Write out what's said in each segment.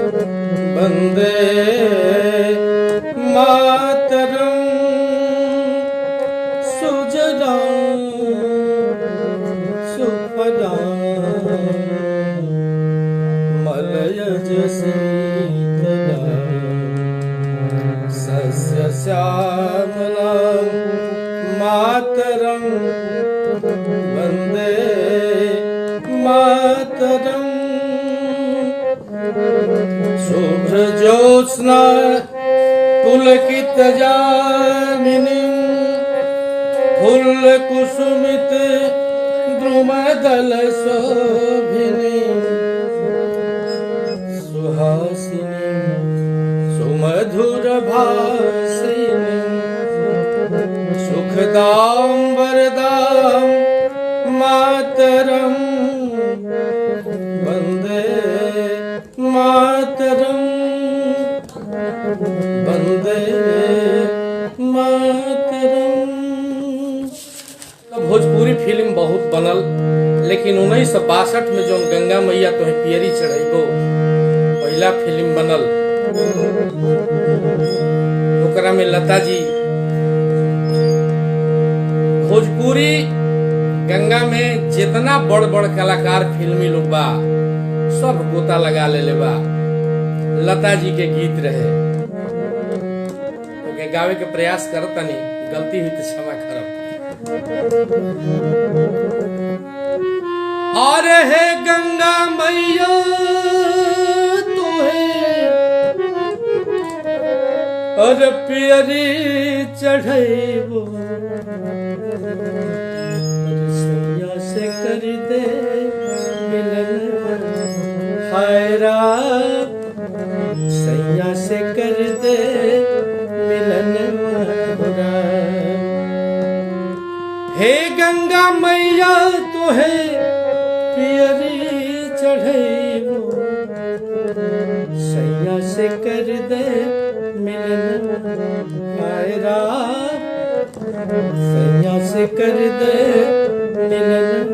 वंदे मातरम सुजलां सुफलां मलयज शीतलां सस्य श्यामलां मातरं वंदे मातरं शुभ्रज्योत्स्ना पुलकितयामिनीं फुल्लकुसुमित द्रुमदलशोभिनीं सुहासिनीं सुमधुरभाषिणीं सुखदां वरदां मातरं वंदे मातरं वंदे मातरं। भोजपुरी फिल्म बहुत बनल, लेकिन 1962 में जो गंगा मैया तो पियरी चढ़ेबो पहला फिल्म बनल, ओकरा में लता जी भोजपुरी गंगा में जितना बड़ बड़ कलाकार फिल्मी लोग बा सब गोता लगा ले बा। लता जी के गीत रहे ओके गावे के प्रयास करतनी, गलती हुई तो क्षमा करब। और हे गंगा मैया तोहे और पियरी चढ़ेबो से कर दे मिलन हाय रात सैया से कर दे मिलन हे गंगा मैया तोहे पियरी चढ़ेबो सैया से कर दे मिलन हाय रात सैया से कर दे मिलन।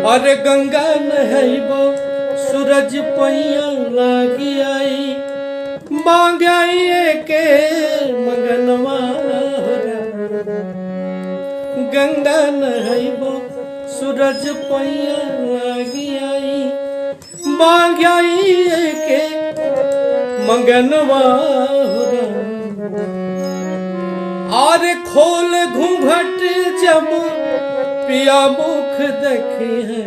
अरे गंगा नहैबो सूरज पैया लागी आई मांग आई के मगनवा गंगा नहैबो सूरज पैया लागी आई मांग आई के मंगनवा और खोल घूंघट जब पिया मुख देखी है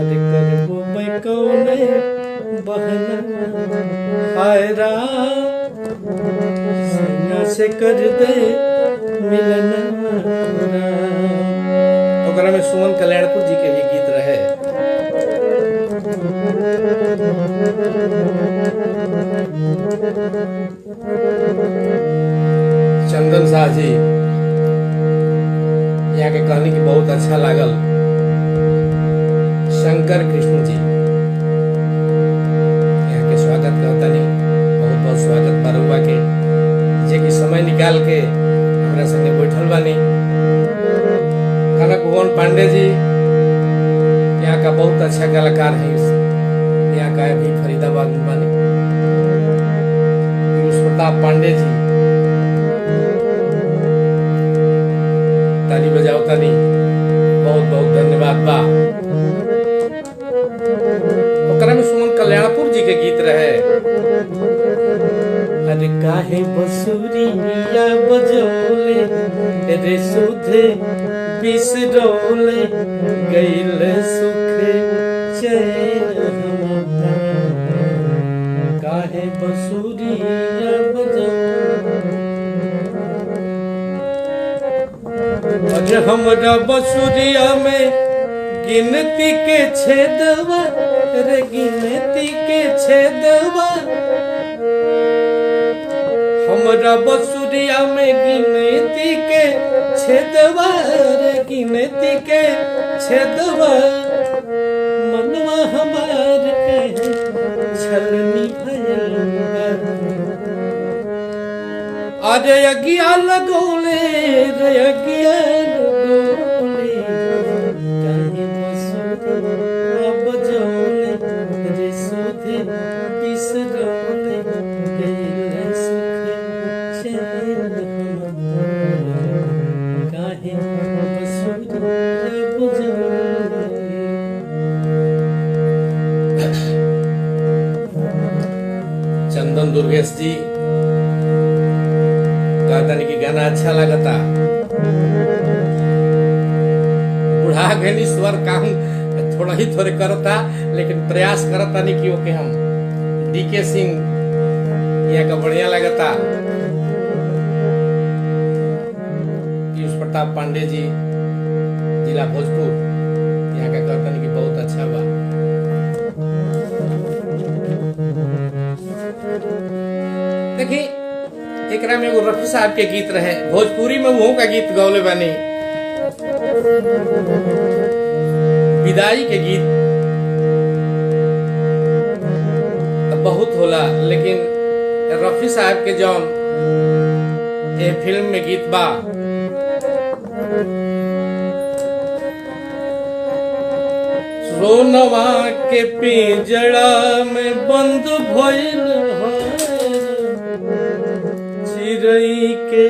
अरे करबो मैं कौने बहना हाय रात सैया से कर दे मिलन। ओकरा में सुमन कल्याणपुर जी के भी गीत रहे। चंदन शाह जी यहाँ के कहानी की बहुत अच्छा लागल। शंकर कृष्ण जी यहाँ के स्वागत करता नहीं, बहुत बहुत स्वागत बरुआ के जे की समय निकाल के हमारे संगे बैठल बानी। कनक भुवन पांडे जी यहाँ का बहुत अच्छा कलाकार है, यहाँ का भी फरीदाबाद में बानी। प्रताप पांडे जी ताली बजाओ ताली, बहुत बहुत धन्यवाद बा। ओकरा में सुमन कल्याणपुर जी के गीत रहे। अरे काहे बसुरिया बजौले रे सुधे बिसरौले गइल सुखे चैन काहे बसुरिया बजौले हमरा बसुरिया में गिनती के छेदवा रे गिनती के छेदवा हमरा बसुरिया में गिनती के छेदवा रे गिनती के छेदवा मनवा हमार कहे छलनी भयल। और अरे अगिया लगोले रे अगिया लगोले काहे बसुरे बजौले रे सुधे बिसरौले गइले सुख चैन काहे बसुरे बजौले। चंदन दुर्गेश जी कहता कि गाना अच्छा लगता, बुढ़ा गए स्वर काम थोड़ा ही थोड़े करता, लेकिन प्रयास करता नहीं कि ओके हम डीके सिंह यहाँ का बढ़िया लगता। पीयूष प्रताप पांडे जी जिला भोजपुर यहाँ का कहता नहीं कि बहुत अच्छा बा। देखिए एकरा में एगो रफी साहब के गीत रहे, भोजपुरी में वो का गीत गौले बनी, विदाई के गीत तो बहुत होला, लेकिन रफी साहब के जौन ये फिल्म में गीत बा सोनवा के पिंजड़ा में बंद भइल चिरई के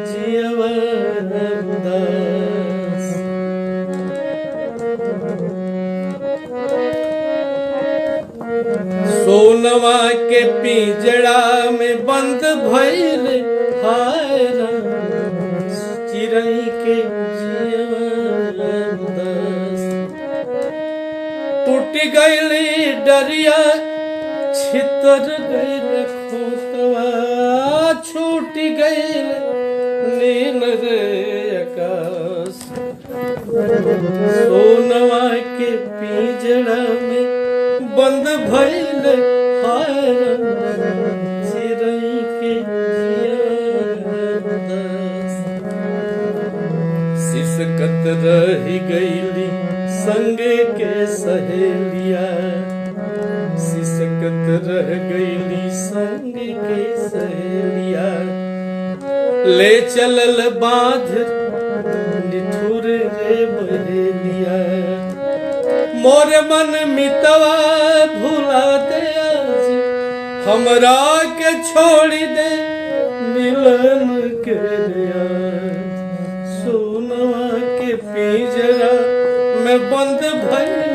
जियवा उदास, सोनवा के पिंजड़ा में बंद भइल हाय चिरई के जियवा उदास। टूट गइली डरिया छितर गइल खोतवा छूट गइल नील रे आकाश, सोनवा के पिंजड़ा में बंद भइल हाय चिरई के जिया उदास। सिसकत रही गइली संगे के सहेलिया, सिसकत रह गइली संग के सहेलिया, ले चलल बांध निठुर रे बहेलिया, मोर मन मितवा भुला दे आज हमरा के छोड़ी दे मिलन के दिया, सोनवा के पिंजरा में बंद भइल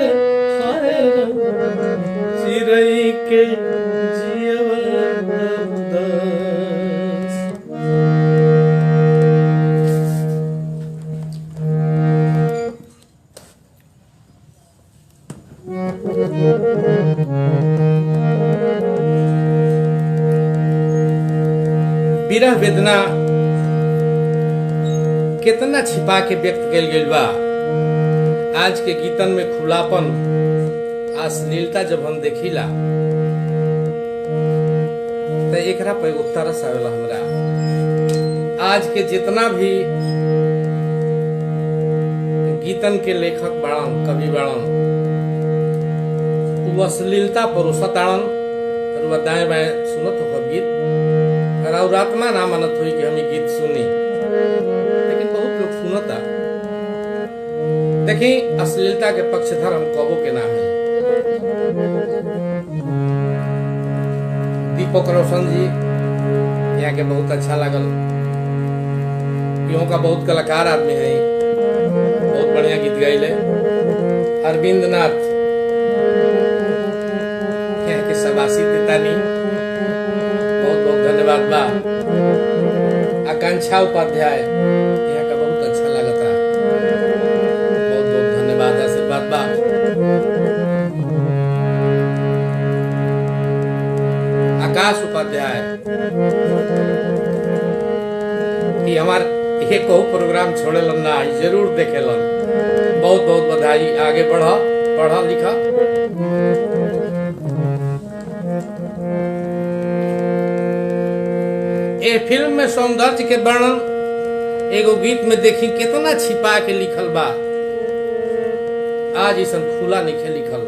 हाय चिरई के जियवा उदास। विरह वेदना कितना छिपा के व्यक्त कल गइल बा। आज के गीतन में खुलापन अश्लीलता जब हम देखिला तो एकरा पे तरस आवेला हमरा। आज के जितना भी गीतन के लेखक बाड़न कवि बाड़न वो अश्लीलता पर सताड़न और दाएं बाएं सुनत हो गीत और आत्मा ना मानत हुई कि हम गीत सुनी, लेकिन बहुत लोग सुनता। देखी अश्लीलता के पक्षधर हम कबो के नाम है। दीपक रोशन जी यहाँ के बहुत अच्छा लगल, यहाँ का बहुत कलाकार आदमी है, बहुत बढ़िया गीत गाइले। अरविंद नाथ यहाँ के सबासी तेतानी बहुत बहुत धन्यवाद बा। आकांक्षा उपाध्याय यहाँ का बहुत अच्छा लगता, बहुत बहुत धन्यवाद आशीर्वाद बा। आकाश उपाध्याय कि हमार एक प्रोग्राम छोड़ेलन ना, जरूर देखेलन, बहुत बहुत बधाई। आगे बढ़ा पढ़ा लिखा। ए फिल्म में सौंदर्य के वर्णन एगो गीत में देखी कितना छिपा के लिखल बा, आज इसन खुला निखे लिखल।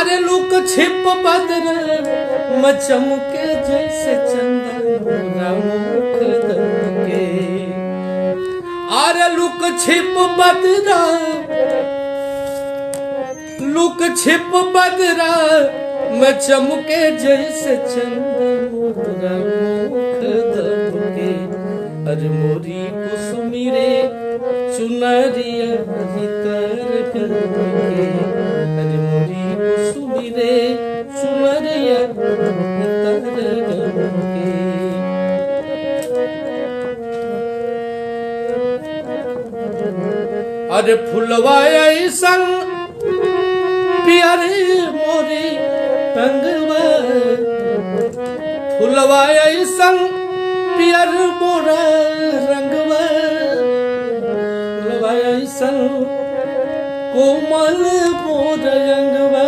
अरे लुक छिप बदर में चमके जैसे चंदा मुख दमके। अरे लुक छिप बदरा, लुक छिप बदरा में चमके जैसे चंदा मुख दमके। अरे मोरी कुसुमी रे चुनरिया भीतर करके। अरे मोरी कुसुमी रे चुनरिया भीतर करके। अरे फुलवा ऐसन प्यारे मोरी रंगवा, फुलवा ऐसन पियर मोरा रंगवा, फुलवा ऐसन कोमल मोर रंगवा।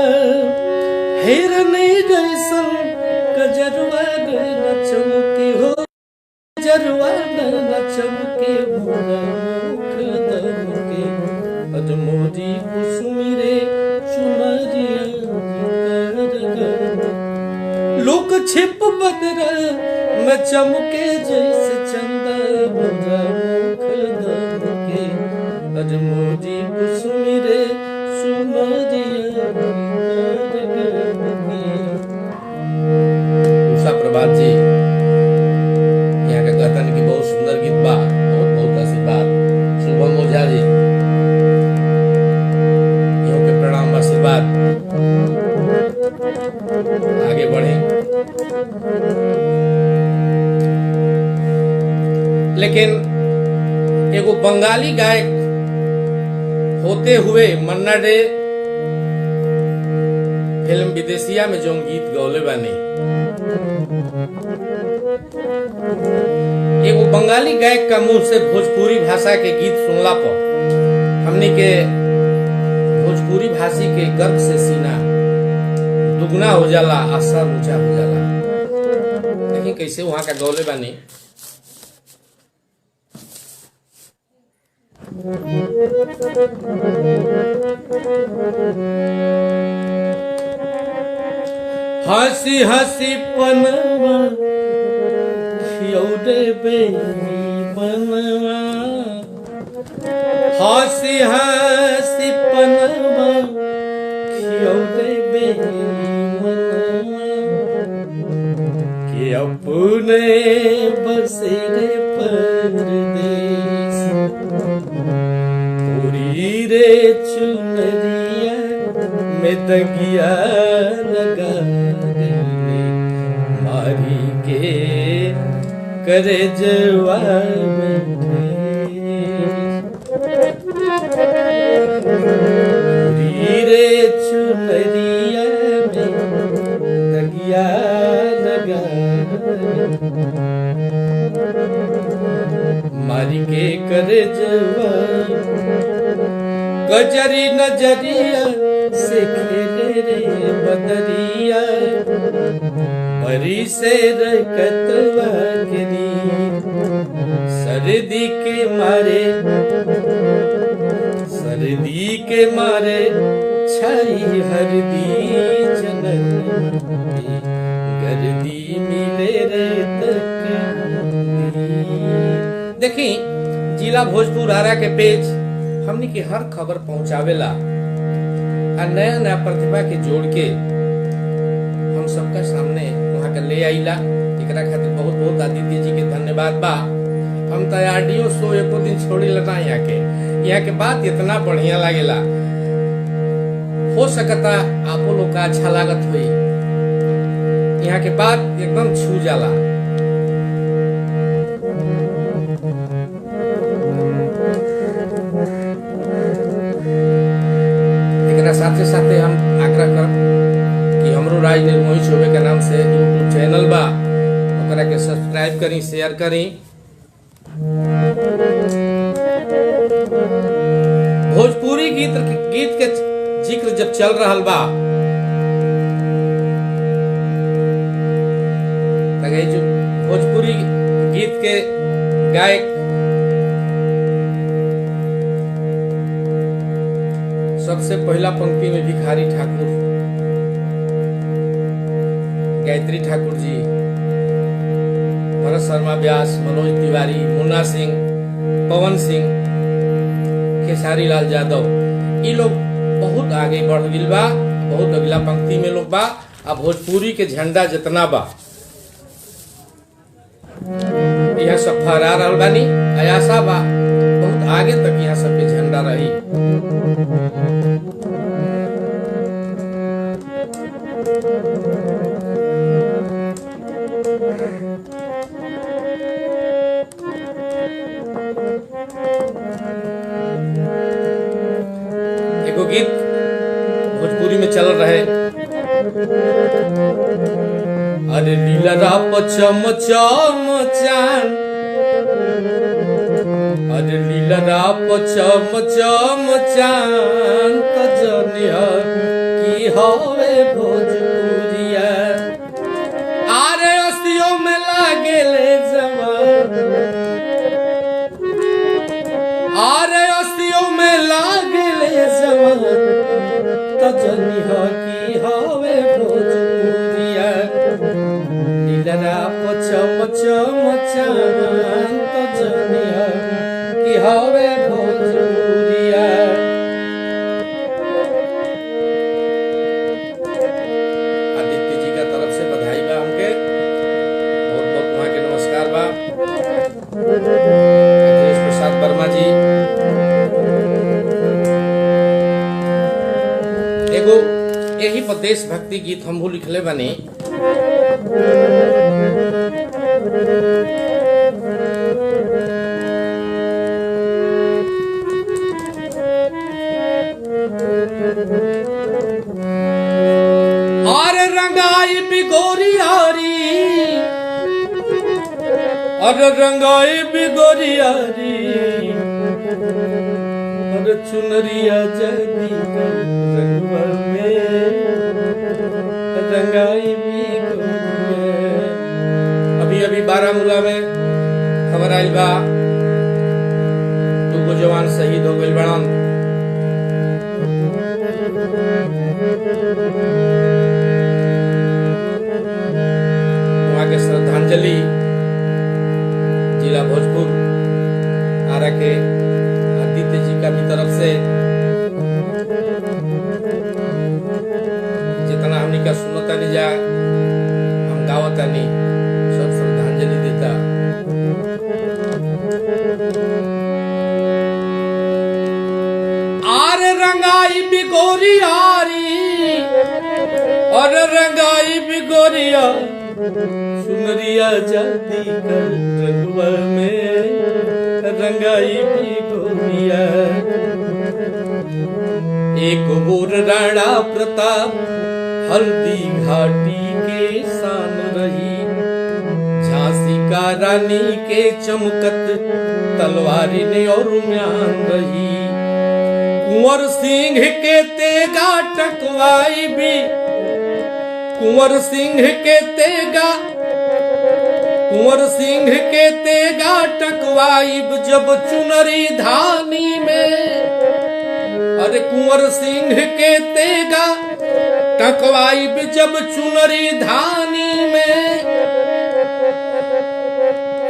हिरनी जैसन गजरवा न चमके हो, गजरवा न चमके मोरा मुख दमके। अरे मोरी कुसुमी रे चुनरिया लुक छिप बदरा में चमके जैसे चंदा मोरा मुख दमके। अरे मोरी कुसुमी रे चुनरिया उषा प्रभात जी यहाँ का कथन की बहुत सुंदर गीत बा, बहुत बहुत आशीर्वाद। शुभम ओझा जी यहाँ के प्रणाम आशीर्वाद। आगे बढ़े। लेकिन एगो बंगाली गायक होते हुए मन्ना डे फिल्म विदेशिया में जो गीत गौले बानी, एगो बंगाली गायक का मुंह से भोजपुरी भाषा के गीत सुनला पर हमनी के भोजपुरी भाषी के गर्व से सीना दुगना हो जाला, आशा ऊंचा हो जाला। लेकिन कैसे वहां का गौले बानी। हंसी हंसी पनवा खियौरे बेनी बनवा, हंसी हंसी पनवा खियौरे बेनी बनवा। कि अपने बसेरे परदेस पूरी रे चुनरिया में दगिया लगा देने। मारी के करे जवा में पूरी रे चुनरिया में दगिया लगा। मारी के करे जवा गजरी नजरिया से खेले रे बदरिया। परी से रकतवा गिरी सर्दी के मारे, सर्दी के मारे छाई हरदी चनन गर्दी मिले रे तक। देखी जिला भोजपुर आरा के पेज हमनी की हर खबर पहुंचावेला और नया नया प्रतिभा के जोड़ के हम सबका सामने वहां के ले आईला। एकरा खातिर बहुत बहुत आदित्य जी के धन्यवाद बा। हम तो ऑडियो शो एको दिन छोड़ी लगा यहाँ के बात इतना बढ़िया लागेला। हो सकता आपो लोग का अच्छा लागत हुई, यहाँ के बात एकदम छू जाला। साथे साथे हम आग्रह करब कि हमरो राज निर्मोही शोभे के नाम से यूट्यूब चैनल बा, ओकरा के सब्सक्राइब करी, शेयर करी। भोजपुरी गीत के जिक्र जब चल रहल बा जो भोजपुरी गीत के गायक सबसे पहला पंक्ति में भिखारी ठाकुर गायत्री ठाकुर जी, भरत शर्मा व्यास, मनोज तिवारी, मुन्ना सिंह, पवन सिंह, खेसारी लाल यादव, ये लोग बहुत आगे बढ़ गइल बा, बहुत अगला पंक्ति में लोग बा। अब भोजपुरी के झंडा जितना बा यह सब फहरा रहल बानी, आशा बा बहुत आगे तक यहाँ सबके झंडा रही। एगो गीत भोजपुरी में चल रहे, अरे लीला पचम चम चान, अरे लीला पचम चम चान, कजनिया की हवे भोजपुरिया, आरे अस्तियों में लागेले जवान, आरे अस्तियों में लागेले जवान, कजनिया की हवे भोजपुरिया, लीला पचम चम चान, कजनिया की हवे भोजपुरिया। आदित्य जी का तरफ से बधाई बा हमके, बहुत बहुत वहाँ के नमस्कार बा। अखिलेश प्रसाद वर्मा जी, एगो यही पर देशभक्ति गीत हमहू लिखले बानी। और रंगाई बिगोरी हारी, और रंगाई बिगोरी हारी, और चुनरिया जदी रंगवा में रंगाई बिगोरिया। अभी अभी बारामूला में खबर आइल बा, 2 जवान शहीद हो गइल बाड़न। वहाँ के श्रद्धांजलि जिला भोजपुर आरा के आदित्य जी का भी तरफ से जितना हमनी का सुनता नहीं जा, हम गावता नहीं, सब श्रद्धांजलि देता। आर रंगाई बिगोरी हारी, और रंगाई बिगोरिया, सुनरिया जाती कर रंगवा में रंगाई बिगोरिया। एक बोर राणा प्रताप हल्दी घाटी के शान रही, झांसी का रानी के चमकत तलवारी ने और म्यान रही। कुंवर सिंह के तेगा टकवाई भी, कुंवर सिंह के तेगा, कुंवर सिंह के तेगा टकवाई जब चुनरी धानी में, अरे कुंवर सिंह के तेगा टकवाई जब चुनरी धानी में,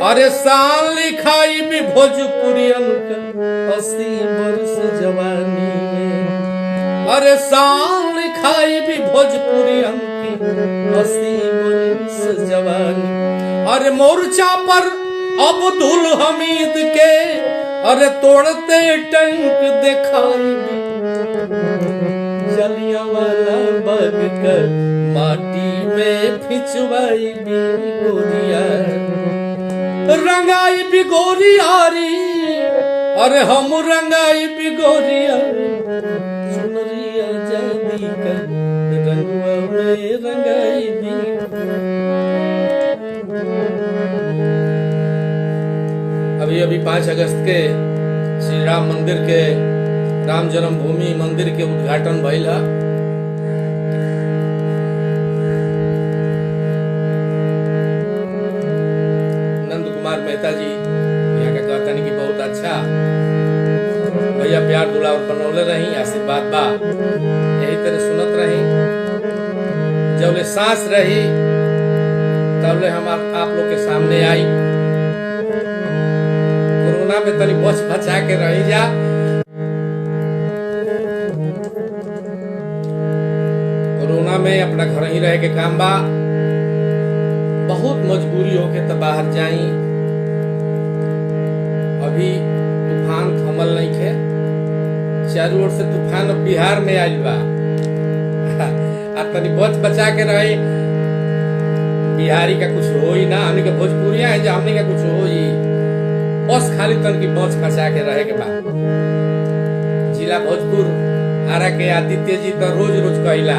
अरे साल लिखाई भी भोजपुरियन का 80 वर्ष जवानी में, अरे साल लिखाई भी भोजपुरियन की 80 वर्ष जवानी। अरे मोर्चा पर अब्दुल हमीद के, अरे तोड़ते टैंक दिखाई भी, जलियांवाला बाग कर माटी में फिचवाई भी गोरिया। रंगाई बिगोरी हारी, अरे हम रंगाई बिगोरिया, सुनरिया जादी कर रंगवा में रंगाई भी। अभी अभी 5 अगस्त के श्री राम मंदिर के, राम जन्मभूमि मंदिर के उद्घाटन भइल है। मेहता जी यहाँ का कहता नहीं कि बहुत अच्छा भैया, प्यार दुलार बनौले रही, आशीर्वाद बा, यही तरह सुनत रही, जब ले सांस रही तबले हम आप लोग के सामने आई। कोरोना में तनी बच बचा के रही जा। कोरोना में अपना घर ही रह के काम बा। बहुत मजबूरी होके तो बाहर जाई। अभी तूफान थमल नहीं खे, चारों ओर से तूफान अब बिहार में आयल बा। तनी बच बचा के रहे। बिहारी का कुछ हो ही ना, हमने के भोजपुरिया है जो हमने का कुछ हो ही, बस खाली तन की बच बचा के रहे के बाद। जिला भोजपुर आरा के आदित्य जी तो रोज रोज कहिला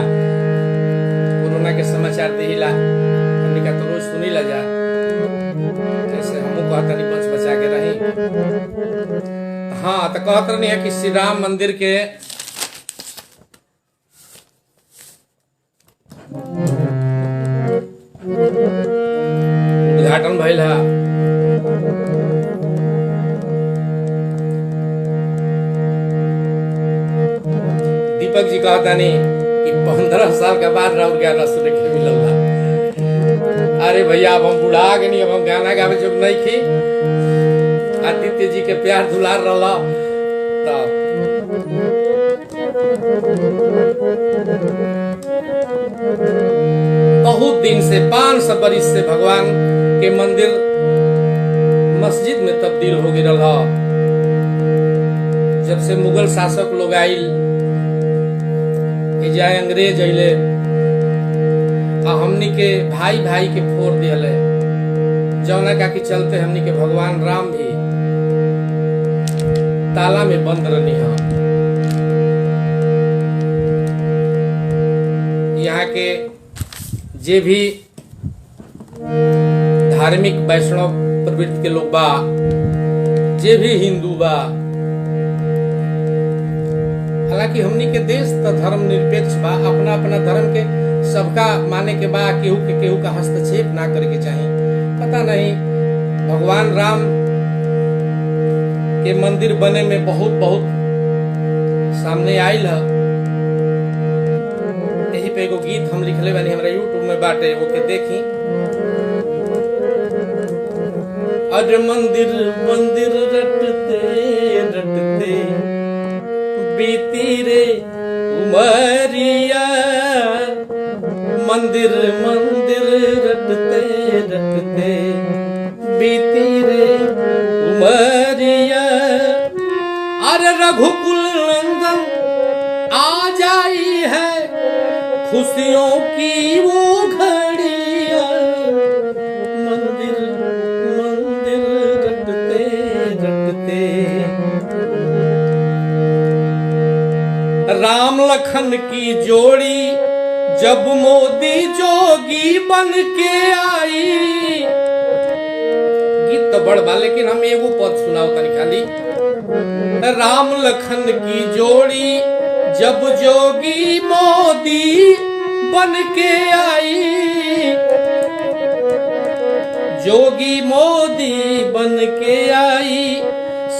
कोरोना के समाचार देहिला, हमने का तो रोज सुनी ला जा। जैसे हमको कहता नहीं बच बचा के रही। हाँ तो कहत नहीं है कि श्री राम मंदिर के उद्घाटन भइल है। दीपक जी कहता नहीं कि 15 साल के बाद राउर गाना सुने के मिलल। अरे भैया अब हम बुढ़ा गए नहीं, अब हम गाना गावे जब नहीं खी। आदित्य जी के प्यार दुलार रहा तब बहुत दिन से 500 बरिस से भगवान के मंदिर मस्जिद में तब्दील हो गई रहा। जब से मुगल शासक लोग आइल, जाए अंग्रेज अइले, हमनी के भाई भाई के फोड़ दिले। जौना का के चलते हमनी के भगवान राम भी ताला में बंद रहनी है। यहाँ के जे भी धार्मिक वैष्णव प्रवृत्ति के लोग बा, जे भी हिंदू बा, हालांकि हमनी के देश तो धर्म निरपेक्ष बा, अपना अपना धर्म के सबका माने के बा, केहू का हस्तक्षेप ना करे के चाहिए। पता नहीं भगवान राम के मंदिर बने में बहुत बहुत सामने आयल है। यही पे एगो गीत हम लिखले बानी, हमरा यूट्यूब में बाटे, ओके देखी। अरे मंदिर मंदिर रटते रटते बीती रे उमरिया, मंदिर मंदिर रटते रटते बीती रे उमरिया। अरे रघुकुल नंदन आ जाई है खुशियों की वो घड़िया, मंदिर मंदिर रटते रटते। राम लखन की जोड़ी जब मोदी जोगी बन के आई। गीत तो बड़ बा, लेकिन हम एगो पद सुनाओ तनी खाली। राम लखन की जोड़ी जब जोगी मोदी बन के आई, जोगी मोदी बन के आई।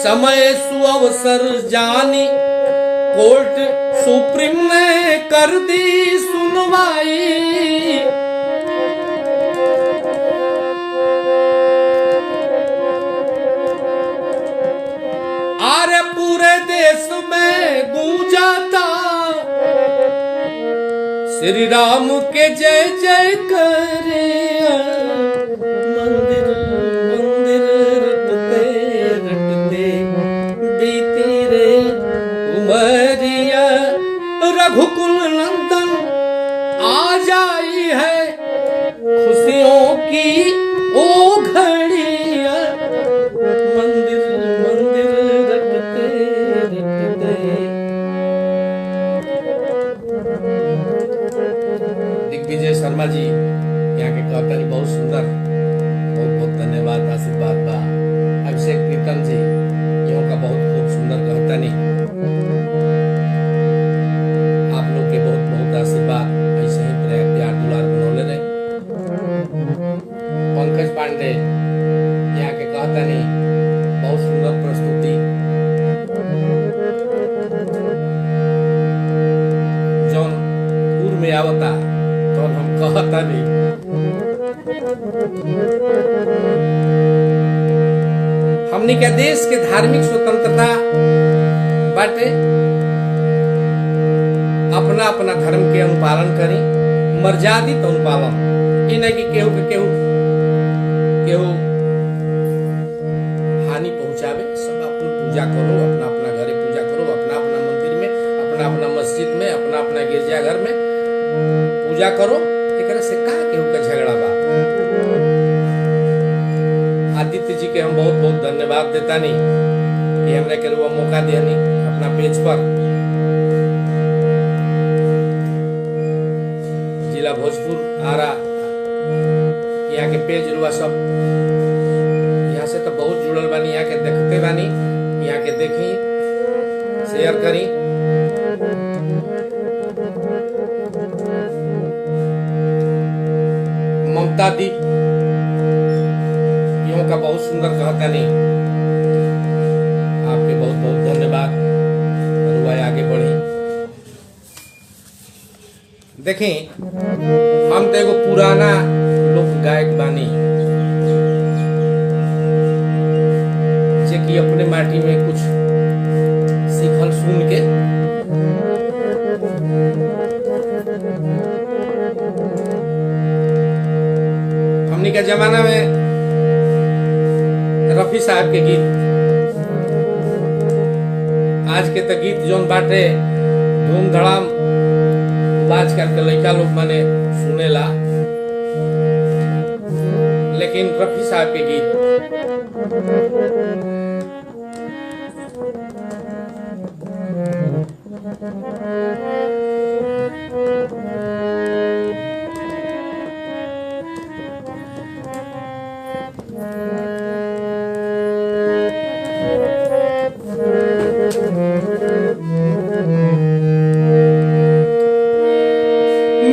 समय सुअवसर जानी कोर्ट सुप्रीम ने कर दी सुनवाई। अरे पूरे देश में गूंजा था श्री राम के जय जय करे। मंदिर मंदिर रटते रटते बीती रे उमरिया, रघुकुल नंदन आ जाई है खुशियों की ओ घड़िया, मंदिर मंदिर रटते रटते। दिग्विजय शर्मा जी यहाँ के कहता बहुत सुंदर, बहुत बहुत धन्यवाद, आशीर्वाद बा। अभिषेक कीर्तन जी यहाँ का बहुत खूब सुंदर कहता नहीं। आप लोग के बहुत बहुत आशीर्वाद, ऐसे ही प्यार दुलार बनौले रहे। पंकज पांडे यहाँ के कहता नहीं बहुत सुंदर प्रस्तुति। जौन पूर्व में आवता तो हम कहता नहीं हमनी के देश के धार्मिक स्वतंत्रता बाटे, अपना अपना धर्म के अनुपालन करी, मर्यादित अनुपालन, ई नहीं कि केहू के केहू हानि पहुंचावे। सब अपन पूजा करो, अपना अपना घरे पूजा करो, अपना अपना मंदिर में, अपना अपना मस्जिद में, अपना अपना गिरजाघर में पूजा करो। एकरा से का केहू का झगड़ा बा। आदित्य जी के हम बहुत बहुत धन्यवाद देता नहीं कि हमने के रुआ मौका दिया नहीं अपना पेज पर। जिला भोजपुर आरा यहाँ के पेज रुआ सब यहाँ से तो बहुत जुड़ल बानी, यहाँ के देखते बानी, यहाँ के देखी, शेयर करी। ममता दीप का बहुत सुंदर कहता नहीं, आपके बहुत बहुत धन्यवाद। रुआ आगे बढ़ी। देखें, हम तो एगो पुराना लोक गायक बानी जे कि अपने माटी में कुछ सीखल सुन के हमनी के जमाना में रफी साहब के गीत, आज के तो गीत जोन बाटे धूम धड़ाम बाज करके लड़का लोग माने सुनेला, लेकिन रफी साहब के गीत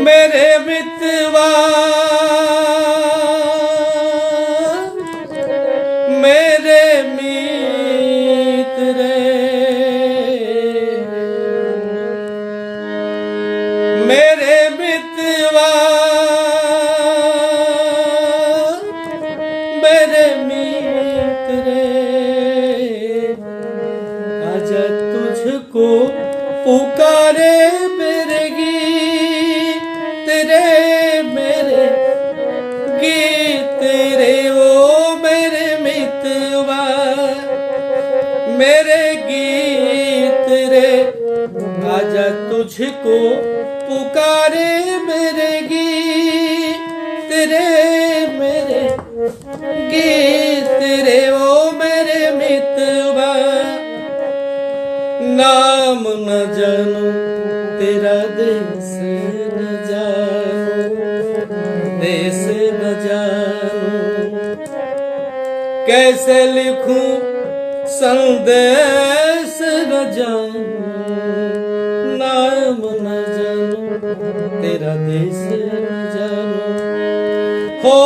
मेरे मितवा मेरे मित्र मेरे मितवा मेरे मित्र आजा तुझको पुकारे मेरे गीत रे, मेरे गीत रे ओ मेरे मितवा मेरे गीत रे, आजा तुझको पुकारे मेरे गीत रे, मेरे गीत रे ओ मेरे मितवा। नाम न जानू तेरा देश न जानू, देश न जानू, कैसे लिखूं संदेश न जानू। नाम न जानू तेरा देश न जानू, हो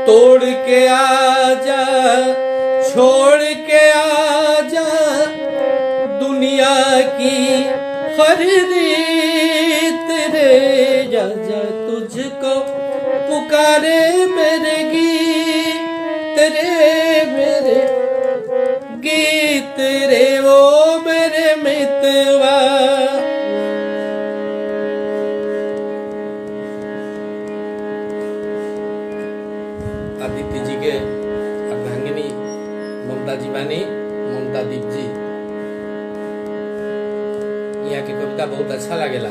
तोड़ के आजा छोड़ के आजा दुनिया की हर रीत रे, जा जा तुझको पुकारे मेरे गीत रे, मेरे गीत रे वो मेरे मितवा। आदित्य जी के अर्धांगिनी ममता जी बानी, ममता दीप जी, यहाँ की कविता बहुत अच्छा लगेला।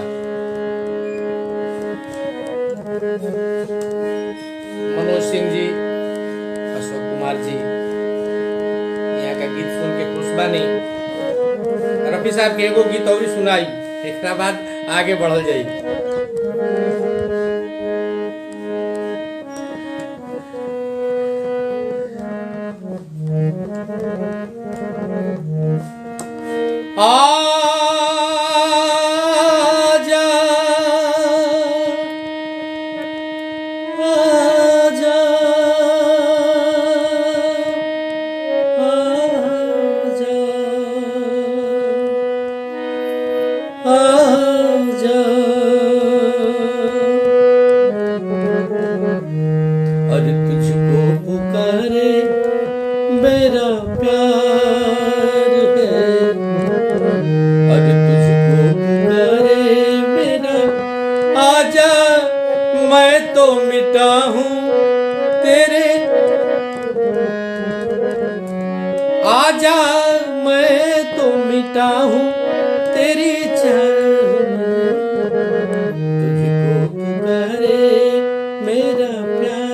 मनोज सिंह जी, अशोक कुमार जी, यहाँ का गीत सुन के खुश बानी। रफी साहब के एगो गीत और सुनाई, एक बाद आगे बढ़ल जाई। आजा आजा मैं तो मिटा हूं तेरे, आजा मैं तो मिटा हूं तेरी चाह में, तुझको पुकारे मेरा प्यार।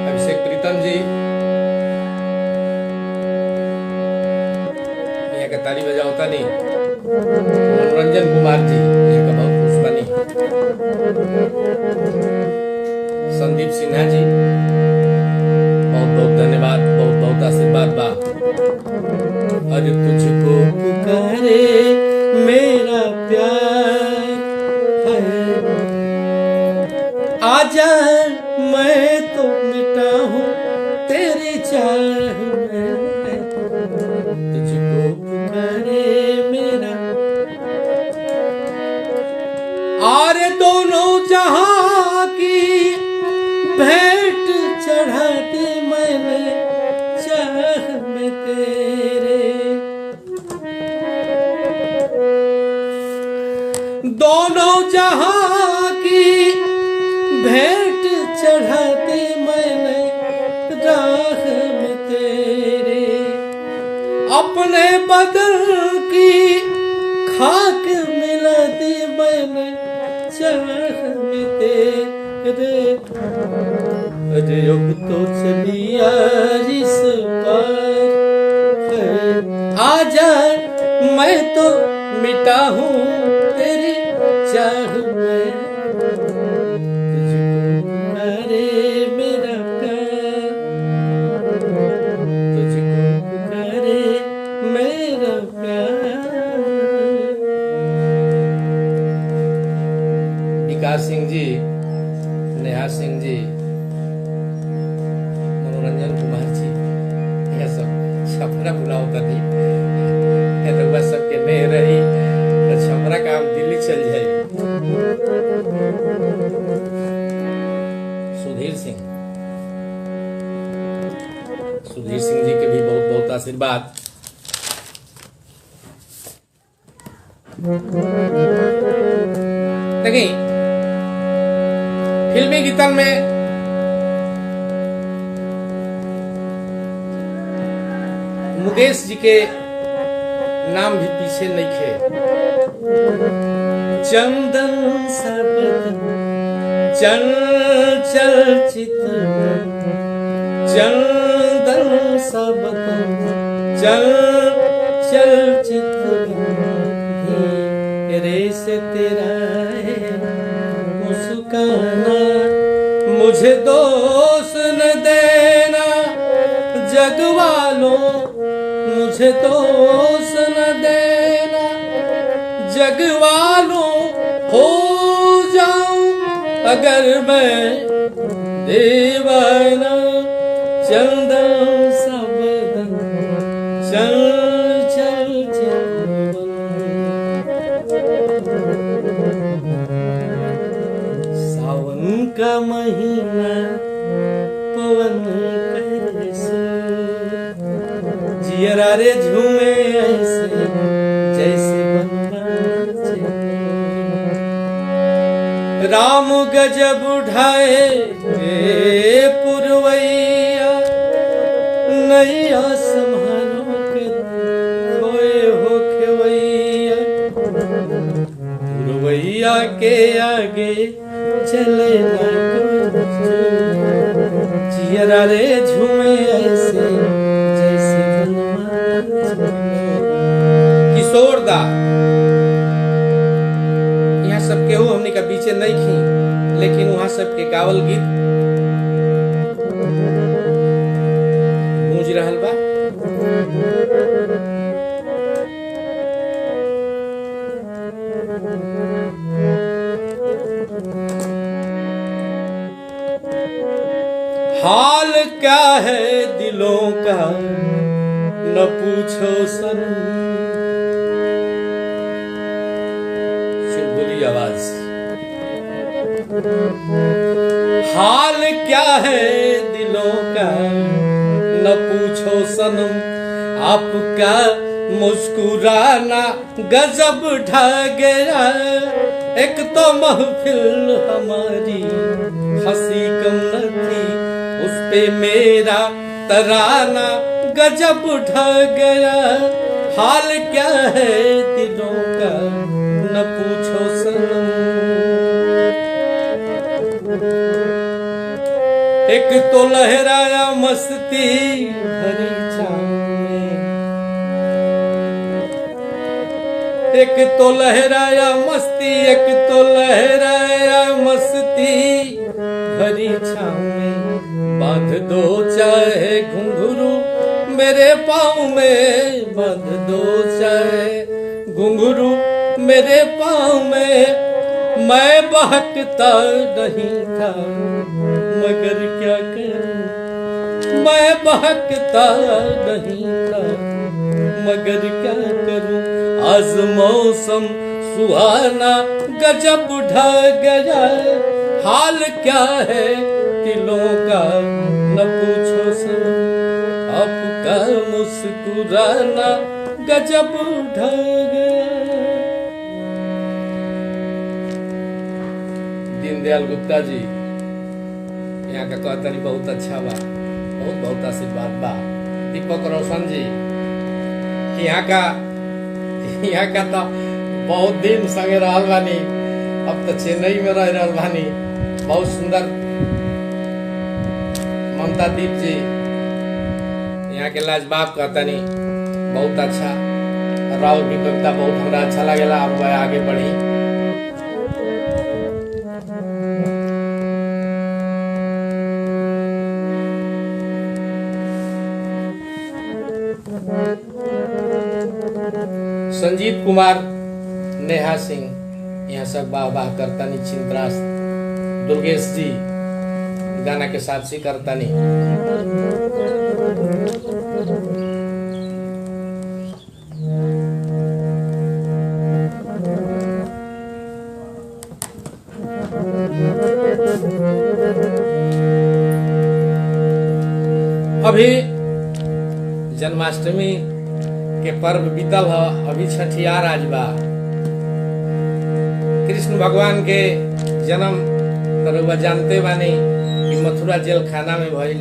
अभिषेक प्रीतम जी यहाँ का ताली बजाओता नहीं, मनोरंजन कुमार जी यहाँ का बहुत खुश बनी, संदीप सिन्हा जी बहुत बहुत धन्यवाद, बहुत बहुत आशीर्वाद बा। अरे तुझको पुकारे मेरा प्यार है, आजा मैं तो मिटा हूं तेरी चाह में, तुझको पुकारे मेरा। और दोनों जहां की भेंट चढ़ा दी मैंने चाह में तेरे, दोनों जहां की भेंट चढ़ा दी मैंने राह में तेरे, अपने बदन की खाक मिला दी मैंने चाह में तेरे। अरे अब तो चलिया इस पार है, आजा मैं तो मिटा हूं तेरी चाह में, तुझको पुकारे मेरा प्यार, तुझको पुकारे मेरा प्यार। विकास सिंह जी, नेहा सिंह जी, मनोरंजन कुमार जी, यह सब छपरा बुलाओ तभी रउआ सबके नहीं रही तो छपरा का हम दिल्ली चल जाए। सुधीर सिंह, सुधीर सिंह जी के भी बहुत बहुत आशीर्वाद। देखिए फिल्मी गीतन में मुकेश जी के नाम भी पीछे नहीं थे। चंदन सबद चंचल चित्र, चंदन सबद चंचल चित्र, रे से तेरा है मुस्काना, मुझे दोष न देना जग वालों, मुझे दोष न देना जग वालों, हो जाऊं अगर मैं दीवाना, चंदन सबदन चंचल चितवन, सावन का महीना पवन कैसे, जियरा रे झूमे ऐसे जैसे बनवाचे, राम गजब उठाए पुरवैया, नैया संभालो के खोए हो खेवैया, पुरवैया के आगे चले ना कुछ, जियरा रे झूमे ऐसे जैसे बनवाचे। किशोर दा यहाँ सबके हो हमने का पीछे नहीं खी, लेकिन वहां सबके गावल गीत गूंज रहल बा। हाल क्या है दिलों का न पूछो सनम, चुलबुली आवाज। हाल क्या है दिलों का न पूछो सनम, आपका मुस्कुराना गजब ढा गया। एक तो महफिल हमारी हंसी कम न थी, उस पे मेरा तराना गजब ढा गया। हाल क्या है दिलों का न पूछो सनम। एक तो लहराया मस्ती भरी छाँव में, एक तो लहराया मस्ती, एक तो लहराया मस्ती भरी छाँव में। बांध दो चाहे घुंघरू मेरे पाँव में, बांध दो चाहे घुंघरू मेरे पाँव में। मैं बहकता नहीं था मगर क्या करूं, मैं बहकता नहीं था मगर क्या करूं। आज मौसम सुहाना गजब ढा गया। हाल क्या है दिलों का न पूछो सनम, आपका मुस्कुराना गजब ढा गया। दीनदयाल गुप्ता जी यहाँ का कहतरी बहुत अच्छा बा, बहुत बहुत आशीर्वाद बा। दीपक रोशन जी यहाँ का तो बहुत दिन संगे रहल बानी, अब तो चेन्नई में रह रहल बानी। बहुत सुंदर ममता दीप जी यहाँ के लाजवाब कहतनी, बहुत अच्छा। राउर की कविता बहुत हमरा अच्छा लगेला। अब आगे बढ़ी। संजीव कुमार, नेहा सिंह यहाँ सब वाह वाह करतानी। चिंतरास दुर्गेश जी गाना के साथ सी करतानी। अभी जन्माष्टमी के पर्व बीतल ह, अभी छठियार आज बा। कृष्ण भगवान के जन्म रउआ जानते बानी कि मथुरा जेल खाना में भइल।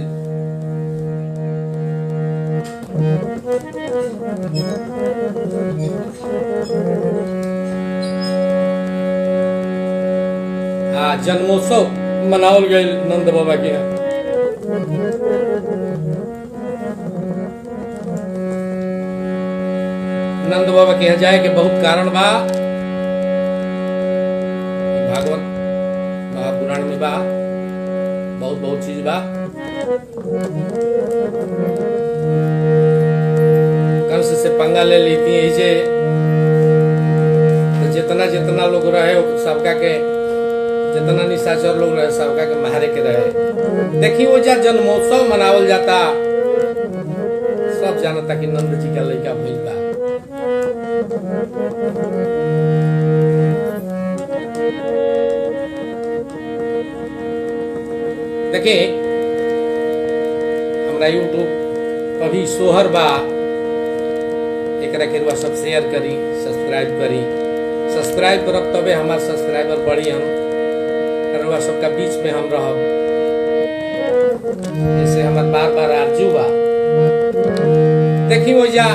जन्मोत्सव मनावल गइल नंद बाबा के। नंद बाबा के यहाँ जाए के बहुत कारण बा। भागवत महापुराण में बा, बहुत बहुत चीज बा। कंस से पंगा ले लेती है इसे, तो जितना लोग रहे सबका के, जितना निशाचर लोग रहे सबका के मारे के रहे। देखिए वो जा जन्मोत्सव मनावल जाता, सब जानता कि नंद जी का लड़का भइल बा। देखिए हमरा यूट्यूब पर भी सोहर बा, एकरा के रुआ सब शेयर करी, सब्सक्राइब करी। सब्सक्राइब करब तबे हमार सब्सक्राइबर बढ़ी। हम रुआ सबका बीच में हम रहब, ऐसे हमार बार बार आरजू बा। देखी वो जा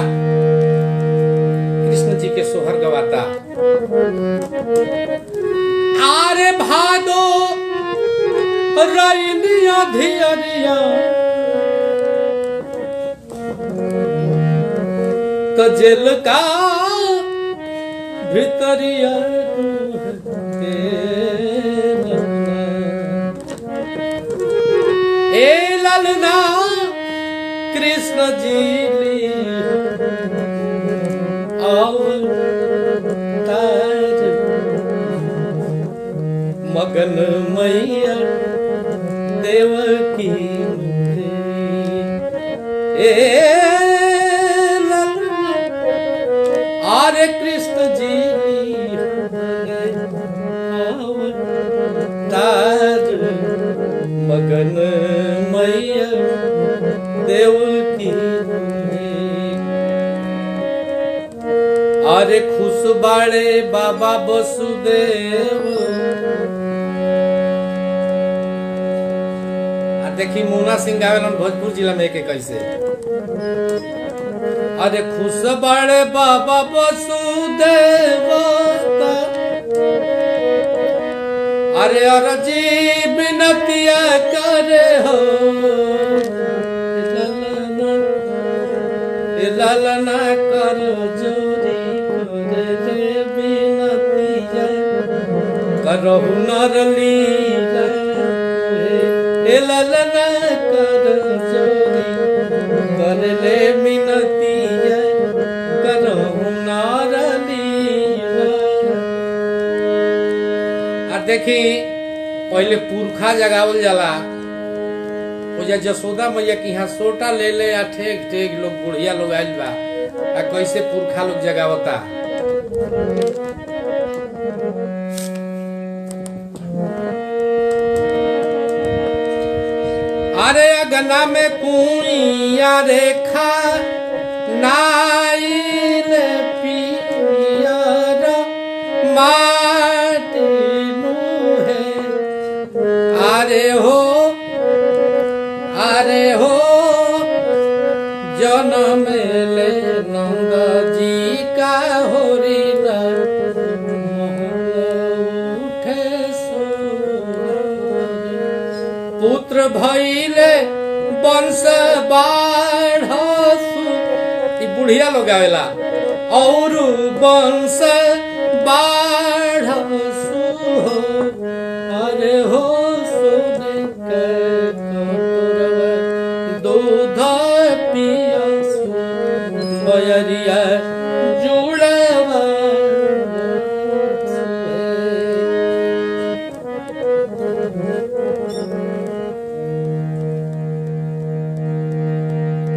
कृष्ण जी के सोहर गवाता। आरे भादो रैनिया धियरिया तो जेल का भितरिया ए ललना कृष्ण जी मगन मैया देवकी आरे कृष्ण जी तार मगन मैया देवकी अरे खुश बाड़े बाबा वसुदेव। देखी मुन्ना सिंह गावेलन भोजपुर जिला में एक कैसे। अरे खुश बाड़े बाबा वसुदेव, अरे अर्जी विनतिया करे हो, ललना कर जोरी करे विनतिया करहु नर लीला, ललना कर जोरी कर ले विनतिया करहु नर लीला। देखी पहले पुरखा जगावल जाला, ओजा जसोदा मैया की यहाँ सोटा ले ले या ठेक ठेक लोग बुढ़िया लोग आइल बा, कैसे पुरखा लोग जगावता। अरे अगना में कुइया रेखा नाइल पियर माटी नुहे, अरे हो जन्म ले नंद जी का होरी उठे पुत्र भइले वंश बाढ़सु, बुढ़िया लोग आवेला, और वंश बाढ़सु, अरे हो सुन के दूध पियसु बयरिया जुड़वा।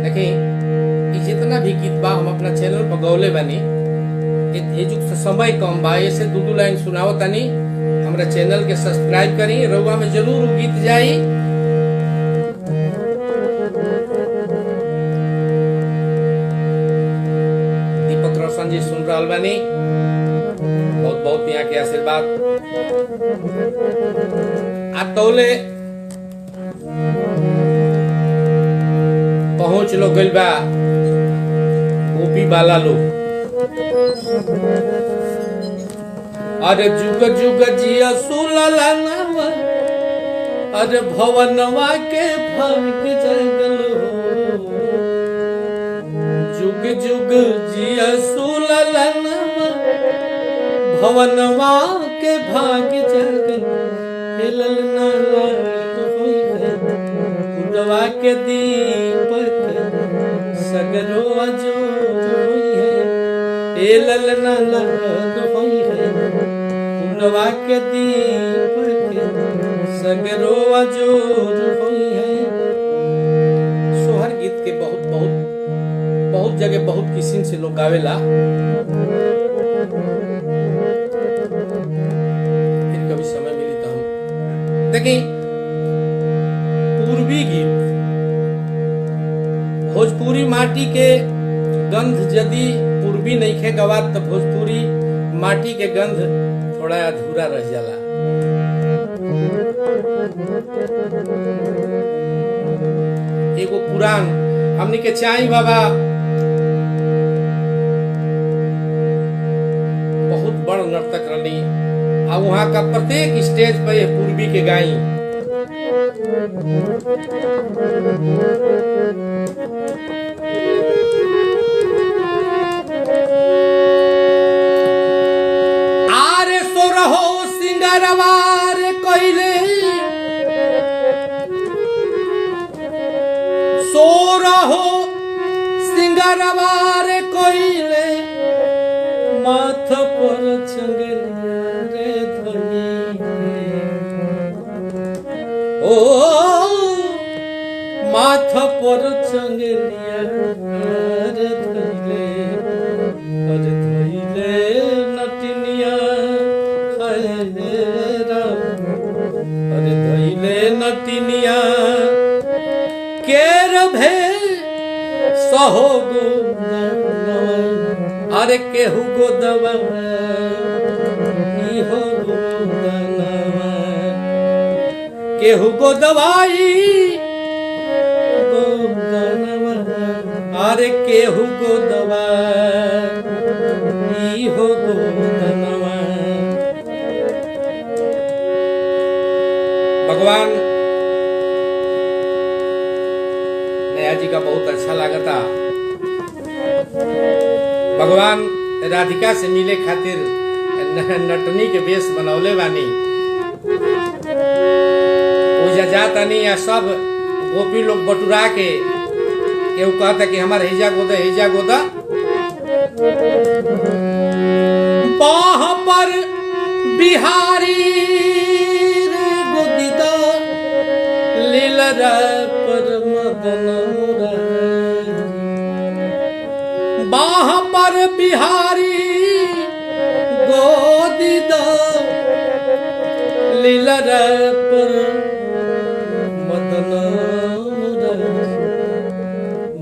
देखिए जितना भी गीत बा हम अपना चैनल पर गौले बानी, समय कम बा, ऐसे दो लाइन सुनाओ तनी। हमरा चैनल के सब्सक्राइब करी, रउआ में जरूर गीत जाई। दीपक रोशन जी सुन रहल बानी, बहुत बहुत यहाँ के आशीर्वाद। तौले पहुंच लो गइल बा गोपी बाला लोग। अरे जुग जुग जिया सुलला नवा, अरे भवनवा के भाग जगल हो, जुग जुग जिया सुलला नवा, भवनवा के भाग जगल, हिलल ना होई है उड़वा के दीपक सगरो अजोई है, ललना होई है उड़वा के दीपक सगरो अजोर होई है। सोहर गीत के बहुत बहुत बहुत जगह बहुत किस्म से लोग गावेला। फिर कभी समय मिली तो हम देखिए पूर्वी गीत, भोजपुरी माटी के गंध यदि पूर्वी नहीं खे गवात तो भोजपुरी माटी के गंध थोड़ा अधूरा रह जाला। एगो पुराण हमनी के चाई बाबा बहुत बड़ नर्तक रही, आ वहाँ का प्रत्येक स्टेज पे ये पूर्वी के गाई। आरे सो रहो सिंगारवार कोइले, सो रहो सिंगारवार कोइले, माथ पर चंगलिया रे धनी, ओ माथ पर चंगलिया रे धइले, अरे धइले नटिनिया खैरा, अरे धइले नटिनिया केर भे सहोगो, अरे केहू गोदवा हो गोदनवा केहू गोदवाई गोदनवा अरे केहू गोदवा हो गोदनवा। भगवान नया जी का बहुत अच्छा लागता। भगवान राधिका से मिले खातिर नटनी के वेश बनौले बानी। पूजा जातानी या सब गोपी लोग बटुरा के केहू कहता कि हमारे हिजा गोदा बाह पर बिहारी गोदिदा लीलरा पर मदन बाह पर बिहारी गोदिदा लीलरा पर मदन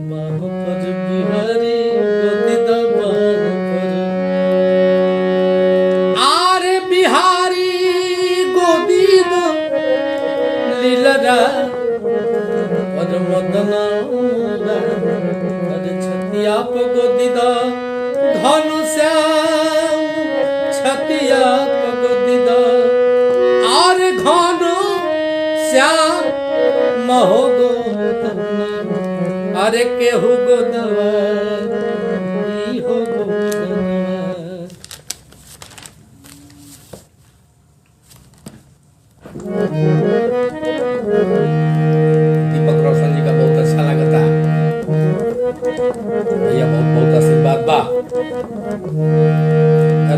बाह पर बिहारी गोदिदा बाह पर आरे बिहारी गोदिदा लीलरा पर मदन छतिया पगोदिदा धनु श्याम छतिया पगोदिदा और घनु श्याम महोगो अरे केहू गोदवा हो गोदवा। दीपक रोशन जी का बहुत अच्छा लगता भैया, बहुत बहुत आशीर्वाद बा।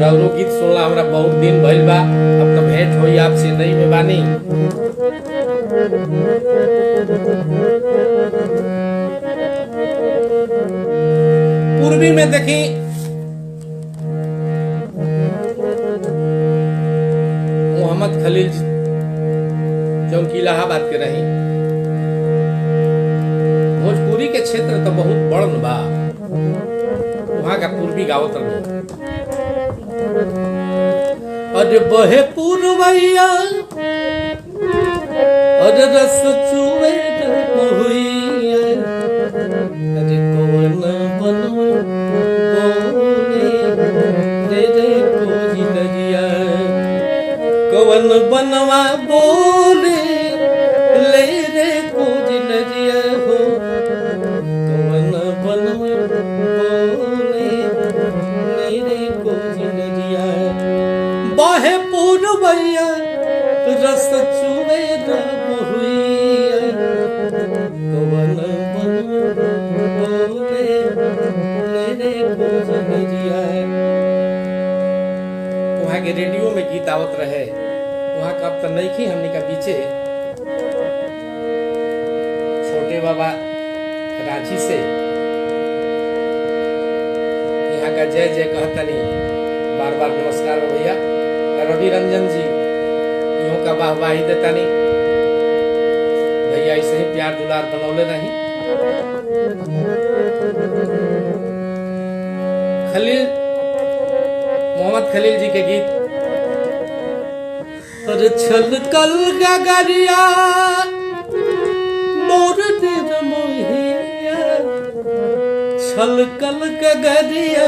रौरो गीत सुनला हमरा बहुत दिन भइल बा, अब तो भेंट होई आपसे नहीं में बानी। पूर्वी में देखी मोहम्मद खलील जो उनकी इलाहाबाद के रही। भोजपुरी के क्षेत्र तो बहुत बड़न बा, वहां का पूर्वी गावत रहे। अरे बहे पूर्वैया अरे रस चुवे हुइया अरे कवन बनवा बोले रे रे कोई नरिया कवन बनवा बोले ले रे कोई नरिया हो कवन बनवा बोले ले रे कोई नरिया बहे पूर्वैया रस चुवे हुइया कवन बनवा बोले ले रे कोई नरिया। वहाँ के रेडियो में गीत आवत रहे, वहाँ का अब तो नहीं की हमने का पीछे छोटे बाबा रांची से यहाँ का जय जय कहतनी बार बार नमस्कार हो भैया। रवि रंजन जी यूं का वाहवाही देतानी भैया, ऐसे ही प्यार दुलार बनौले रही। खलील मोहम्मद खलील जी के गीत अरे छलकल गगरिया मोर दिल मोहिया छलकल गगरिया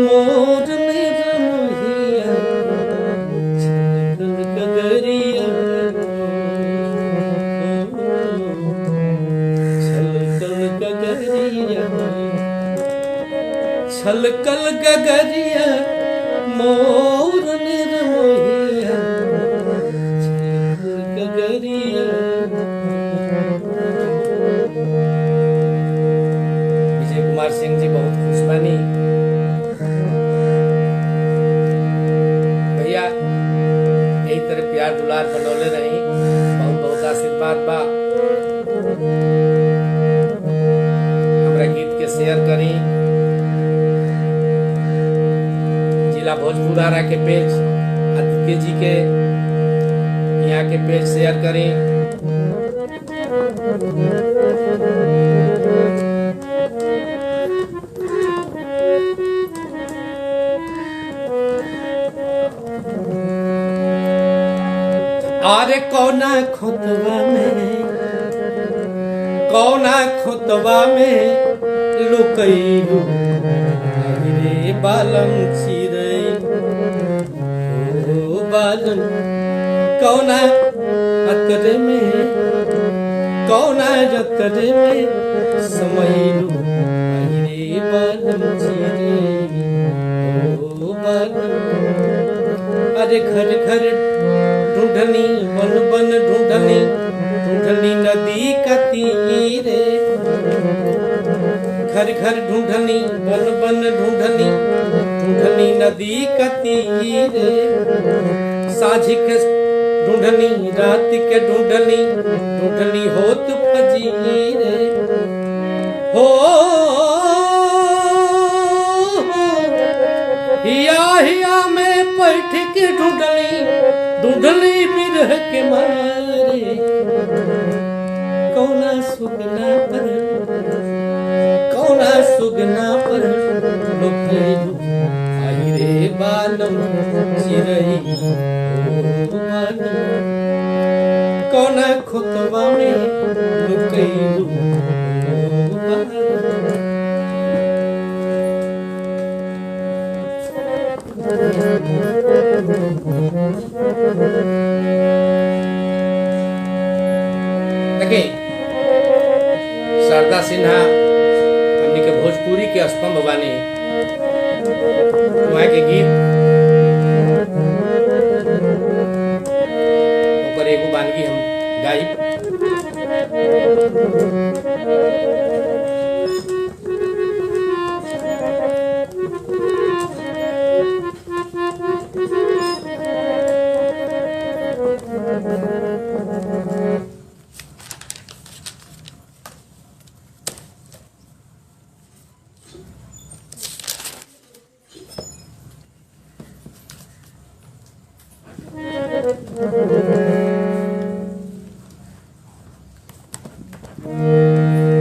मोर दिल मोहिया छलकल गगरिया छलकल गगरिया छलकल गगरिया मोर निर्मोहिया छलकल गगरिया। विजय कुमार सिंह जी बहुत खुश बनी भैया, यही तरह प्यार दुलार बनौले रही, बहुत बहुत आशीर्वाद बा। हमरा गीत के शेयर करी, भोजपुर आरा के पेज आदित्य जी के यहाँ के पेज शेयर करें। कौना खुतवा में लुकैलू रे बालम चिरै ओ बालम कौना अतरे में समैलू रे बालम चिरै ओ बालम अरे घर घर ढूंढनी बन ढूंढनी नदी का तीरे घर ढूंढनी बन ढूंढनी नदी का तीरे साझी के ढूंढनी रात के ढूंढनी होत फजीरे हो हिया में बैठ के ढूंढली बिरह के मारे कौना सुगना पर लुकैलू आई रे बालम चिरई ओ बालम कौना खुतवा में लुकैलू ओ बालम। देखिए शारदा सिन्हा हमनी के भोजपुरी के स्तंभ बानी वहाँ के गीत ओकर एगो बानगी हम गाई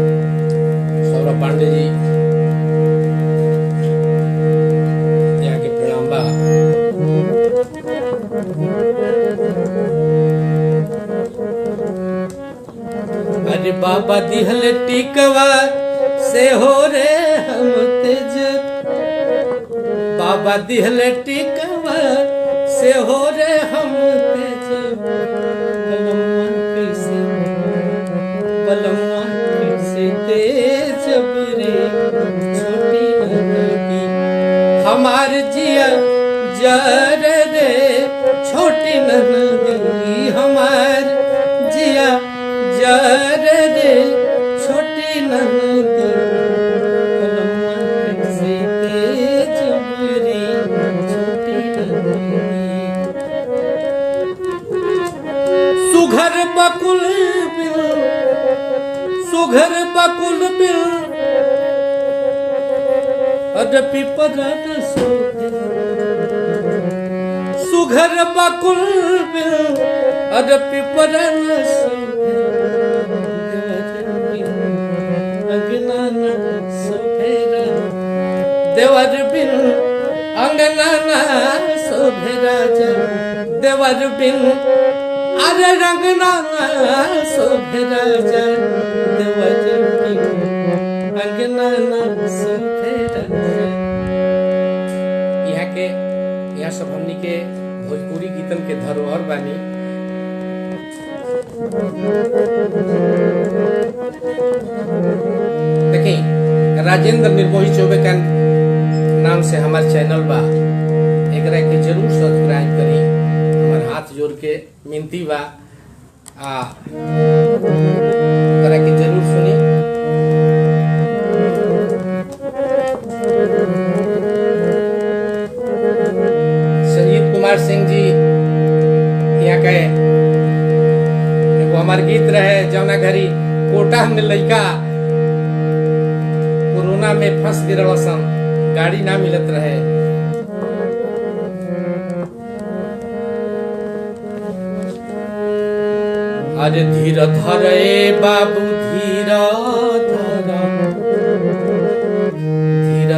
सौरभ पांडे जी यहाँ के प्रणाम बा। अरे बाबा दिहल टिकवा से हो रे हम तेज बाबा दिहल टिकवा से हो रे हम तेज बलम्मा कैसे तेज रे छोटी नदी हमार जिया जर रे छोटी नदी हमार जिया जर रे छोटी नदी बलम्मा कैसे तेज रे छोटी नदी सुघर बकुल बिल अदपि पदन सोहे सुघर बकुल बिल अदपि पदन सोहे अंगना सोभेरा देवर बिल अंगना सोभेरा देवर बिल अरे रंगना सोभेरा देवर बिल अंगना सोभेरा। यहाँ सब हमनी के भोजपुरी गीतन के धरोहर बानी। देखिए राजेंद्र निर्मोही चौबे का नाम से हमारे चैनल बा एकरा के जरूर सब्सक्राइब करी हमार हाथ जोड़ के मिनती बा एकरा के जरूर सुनी। कुमार सिंह जी यहाँ के एगो हमार गीत रहे जौना घड़ी कोटा में लड़का कोरोना में फंस गिरल सन गाड़ी ना मिलत रहे अरे धीर धर ए बाबू धीर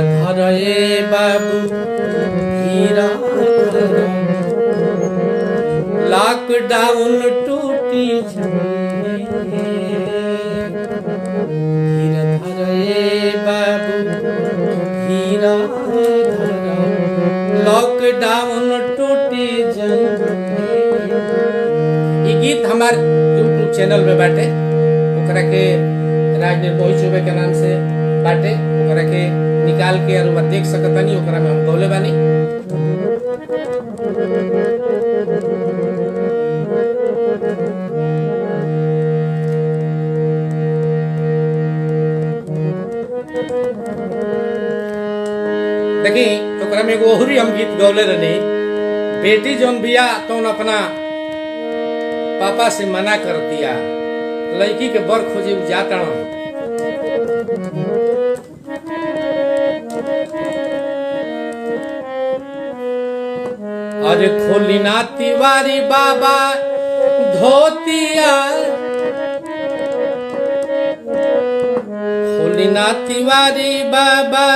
धर ए बाबू धीर लॉकडाउन टूट लॉकडाउन टूटी ये गीत हमार यूट्यूब चैनल में बाटे, ओकरा के राज निर्मोही चौबे के नाम से बाटे, ओकरा के निकाल के और देख सकतानी, ओकरा में हम गौले बानी। देखी ओकरा में एगो और हम गीत गौले रहनी, बेटी जौन बिया तो अपना पापा से मना कर दिया, लड़की के बर खोजे जाता। अरे खोली ना तिवारी बाबा धोतिया, खोली ना तिवारी बाबा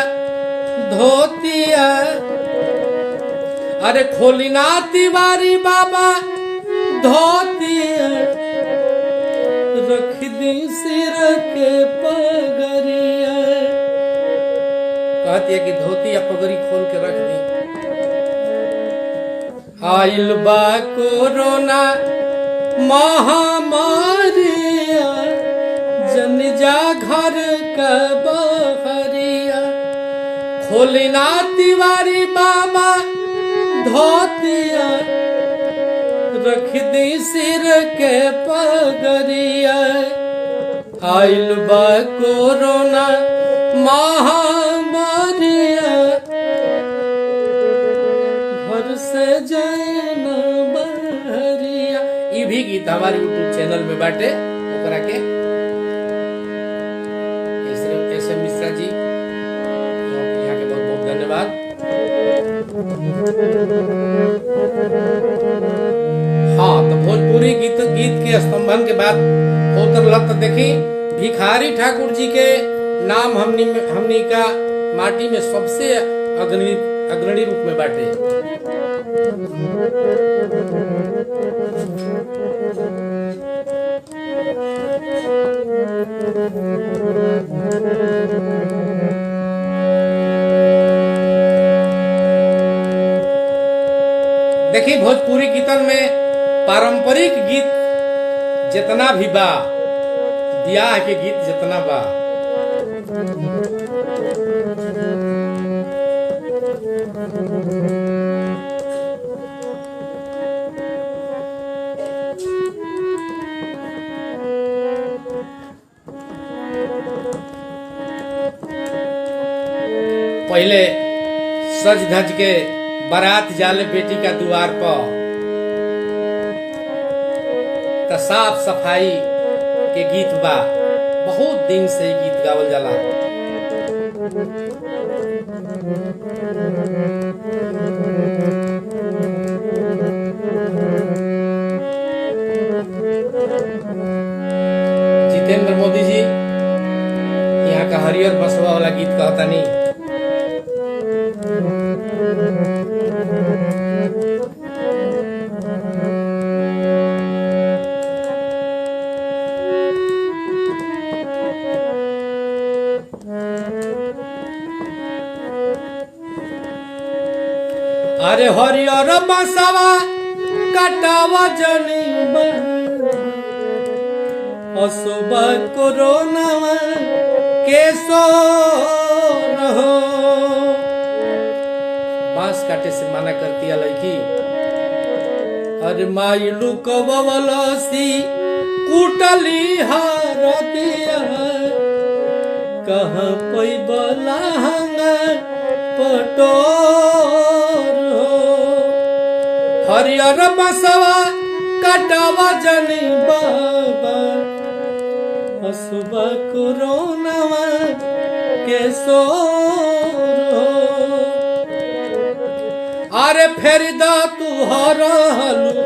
धोतिया, अरे खोली ना तिवारी बाबा धोतिया, रख दी सिर के पगरिया। कहती है कि धोती या पगड़ी खोल के रख दी। आइल बा कोरोना महामारिया, जन जा घर का बहरिया, खोली ना तिवारी बाबा धोतिया, रख दी सिर के पगरिया। आइल बा कोरोना महामारिया, घर से जाना बहरिया। ये भी गीत हमारे यूट्यूब चैनल में बाटे, ओकरा के एस.एम. मिश्रा जी, यहाँ के बहुत बहुत धन्यवाद। हाँ, तो भोजपुरी गीत के स्तंभन के बाद होतर लत देखी भिखारी ठाकुर जी के नाम हमनी का माटी में सबसे अग्रणी रूप में बाटे। देखिए भोजपुरी गीतन में पारंपरिक गीत जितना भी बा, ब्याह के गीत जितना बा, पहले सज धज के बारात जाले बेटी का द्वार पर, तो साफ सफाई के गीत बा, बहुत दिन से गीत गावल जाला। जितेंद्र मोदी जी यहाँ का हरिहर बसवा वाला गीत कहता नहीं। अरे हरिहर बसवा कटावा जनी अशुभ कोरोना केसो रहो। बांस काटे से मना करती है लड़की। अरे माई लुकवलसी कुटली हार दिया, कहाँ पैबला पटोर हो। हरिहर बसवा कटावा जनी बाबा अशुभ कोरोना केसो हो। अरे फेर दा तू हरहलू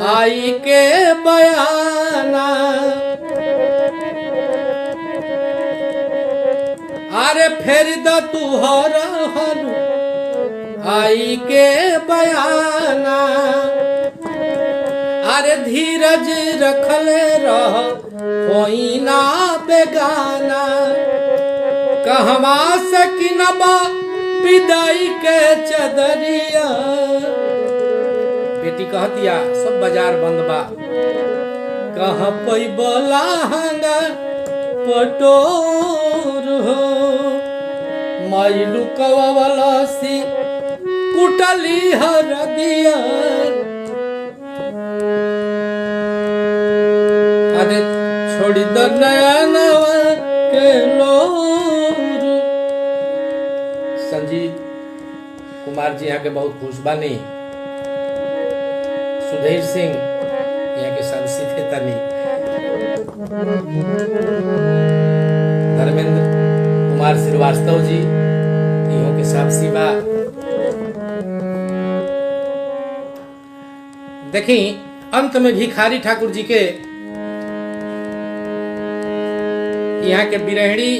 आई के बयाना, अरे फेर दा तू हरहलू आई के बयाना। अरे धीरज रखले रह कोई ना बेगाना, कहवा से किनबा विदाई के चदरिया। बेटी कहतिया सब बाजार बंद बा, कहाँ पैबला हंगा पटोर हो। माई लुकवा वाला सी कुटली हर दिया। अरे छोड़ी द नया नवा के लोर। संजीव कुमार जी यहाँ के बहुत खुश बानी। सुधीर सिंह यहाँ के सांसी थे तनी। धर्मेंद्र कुमार श्रीवास्तव जी इहों के साक्षी बा। देखी अंत में भिखारी ठाकुर जी के यहाँ के बिरहड़ी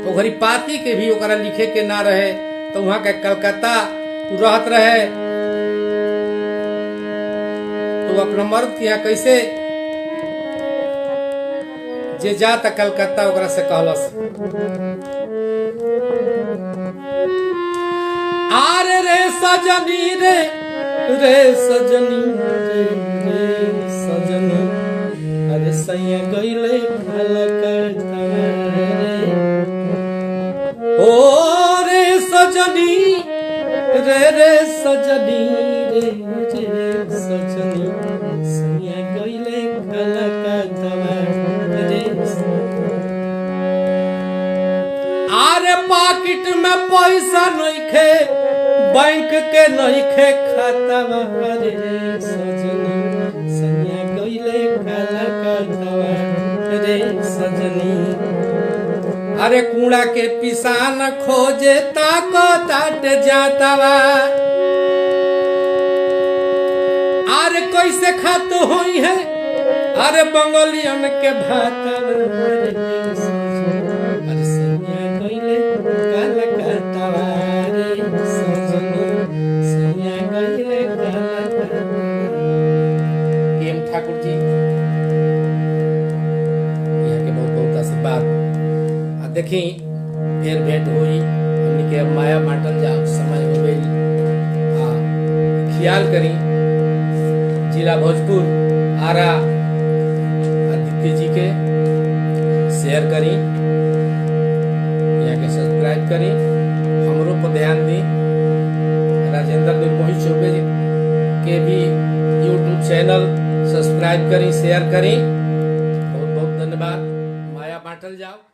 तो घरी पाती के भी ओकरा लिखे के ना रहे, तो वहां के कलकत्ता रहत रहे। तो अपना मर्द के यहाँ कैसे जे जाता कलकत्ता ओकरा से कहलस, आरे रे सजनी रे रे सजनी रे रे सजनी, अरे सैया गईले कलकत्ता रे। ओ रे सजनी रे रे सजनी रे रे सजनी, सैया गईले कलकत्ता रे। आरे पाकिट में पैसा नइखे, बैंक के नइखे खाता रे सजनी, सैया गईले कलकत्ता रे सजनी। अरे कूड़ा के पिसान खोजे ताको ताट जातावा। अरे कैसे खात होई है अरे बंगालियन के भात। अरे सैया गईले कलकत्ता रे सजनी, सैया गईले कलकत्ता। एम ठाकुर जी यहाँ के बहुत बहुत आशीर्वाद। देखी फिर भेंट हुई हमने के माया बांटल जाओ, समय हो गई। ख्याल करी जिला भोजपुर आरा आदित्य जी के शेयर करी, यहाँ के सब्सक्राइब करी, हमरों पर ध्यान दी। राजेंद्र निर्मोही चौबे के भी यूट्यूब चैनल सब्सक्राइब करी, शेयर करी। बहुत बहुत धन्यवाद। माया बांटल जाओ।